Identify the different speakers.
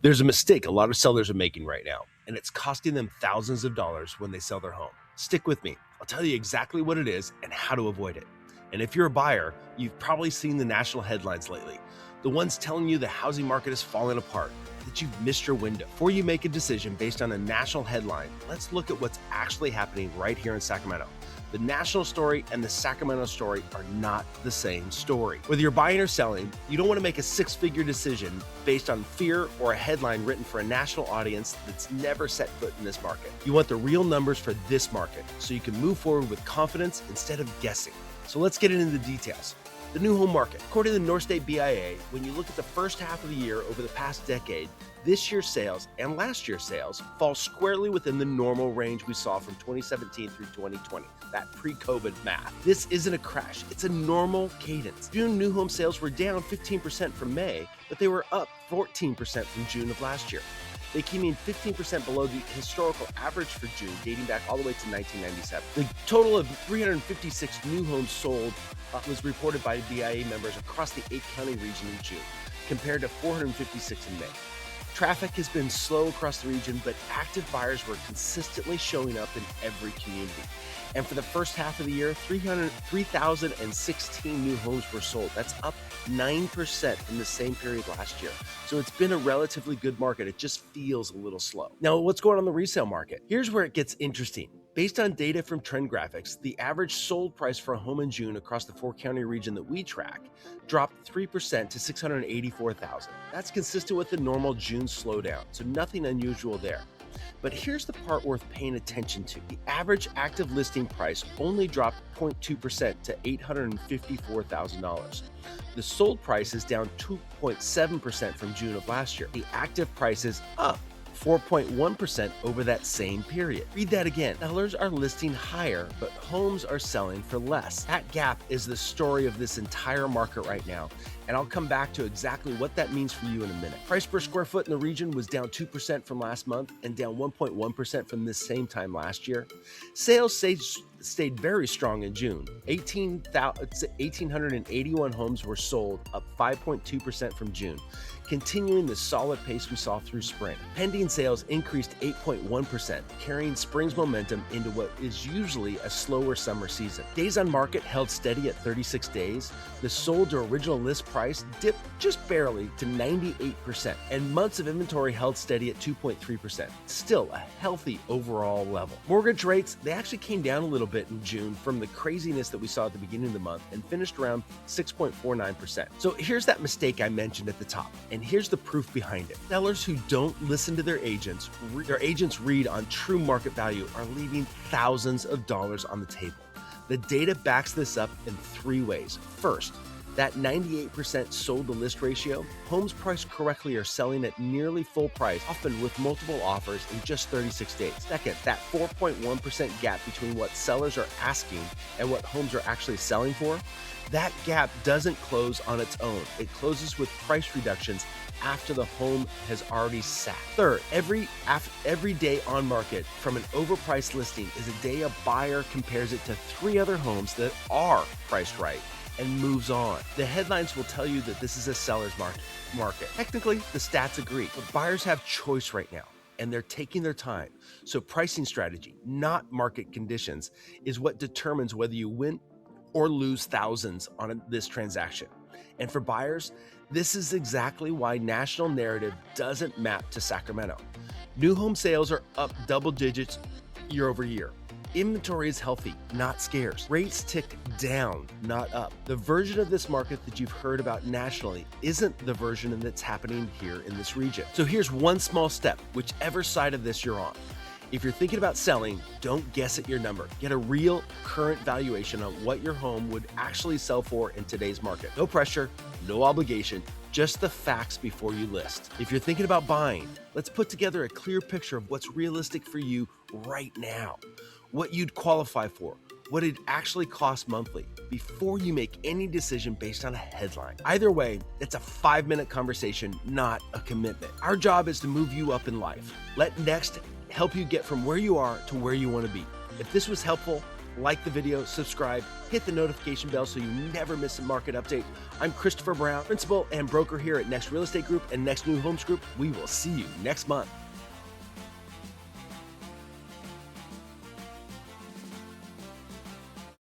Speaker 1: There's a mistake a lot of sellers are making right now, and it's costing them thousands of dollars when they sell their home. Stick with me. I'll tell you exactly what it is and how to avoid it. And if you're a buyer, you've probably seen the national headlines lately, the ones telling you the housing market is falling apart, that you've missed your window. Before you make a decision based on a national headline, let's look at what's actually happening right here in Sacramento. The national story and the Sacramento story are not the same story. Whether you're buying or selling, you don't want to make a six-figure decision based on fear or a headline written for a national audience that's never set foot in this market. You want the real numbers for this market so you can move forward with confidence instead of guessing. So let's get into the details. The new home market. According to the State BIA, when you look at the first half of the year over the past decade, this year's sales and last year's sales fall squarely within the normal range we saw from 2017 through 2020, that pre-COVID math. This isn't a crash, it's a normal cadence. June new home sales were down 15% from May, but they were up 14% from June of last year. They came in 15% below the historical average for June, dating back all the way to 1997. The total of 356 new homes sold was reported by BIA members across the 8-county region in June, compared to 456 in May. Traffic has been slow across the region, but active buyers were consistently showing up in every community. And for the first half of the year, 3,016 new homes were sold. That's up 9% from the same period last year. So it's been a relatively good market. It just feels a little slow. Now, what's going on in the resale market? Here's where it gets interesting. Based on data from Trendgraphix, the average sold price for a home in June across the 4-county region that we track dropped 3% to $684,000. That's consistent with the normal June slowdown, so nothing unusual there. But here's the part worth paying attention to. The average active listing price only dropped 0.2% to $854,000. The sold price is down 2.7% from June of last year. The active price is up 4.1% over that same period. Read that again. Sellers are listing higher, but homes are selling for less. That gap is the story of this entire market right now, and I'll come back to exactly what that means for you in a minute. Price per square foot in the region was down 2% from last month and down 1.1% from this same time last year. Sales stayed very strong in June. 1,881 homes were sold, up 5.2% from June, continuing the solid pace we saw through spring. Pending sales increased 8.1%, carrying spring's momentum into what is usually a slower summer season. Days on market held steady at 36 days. The sold to original list price dipped just barely to 98%, and months of inventory held steady at 2.3%. Still a healthy overall level. Mortgage rates, they actually came down a little bit in June from the craziness that we saw at the beginning of the month and finished around 6.49%. So here's that mistake I mentioned at the top, and here's the proof behind it. Sellers who don't listen to their agents read on true market value are leaving thousands of dollars on the table. The data backs this up in 3 ways. First, that 98% sold to list ratio, homes priced correctly are selling at nearly full price, often with multiple offers in just 36 days. Second, that 4.1% gap between what sellers are asking and what homes are actually selling for, that gap doesn't close on its own. It closes with price reductions after the home has already sat. Third, every day on market from an overpriced listing is a day a buyer compares it to 3 other homes that are priced right and moves on. The headlines will tell you that this is a seller's market. Technically, the stats agree, but buyers have choice right now, and they're taking their time. So pricing strategy, not market conditions, is what determines whether you win or lose thousands on this transaction. And for buyers, this is exactly why national narrative doesn't map to Sacramento. New home sales are up double digits year over year. Inventory is healthy, not scarce. Rates tick down, not up. The version of this market that you've heard about nationally isn't the version that's happening here in this region. So here's one small step, whichever side of this you're on. If you're thinking about selling, don't guess at your number. Get a real current valuation on what your home would actually sell for in today's market. No pressure, no obligation, just the facts before you list. If you're thinking about buying, let's put together a clear picture of what's realistic for you right now, what you'd qualify for, what it actually costs monthly before you make any decision based on a headline. Either way, it's a 5-minute conversation, not a commitment. Our job is to move you up in life. Let Next help you get from where you are to where you want to be. If this was helpful, like the video, subscribe, hit the notification bell so you never miss a market update. I'm Christopher Brown, principal and broker here at Next Real Estate Group and Next New Homes Group. We will see you next month.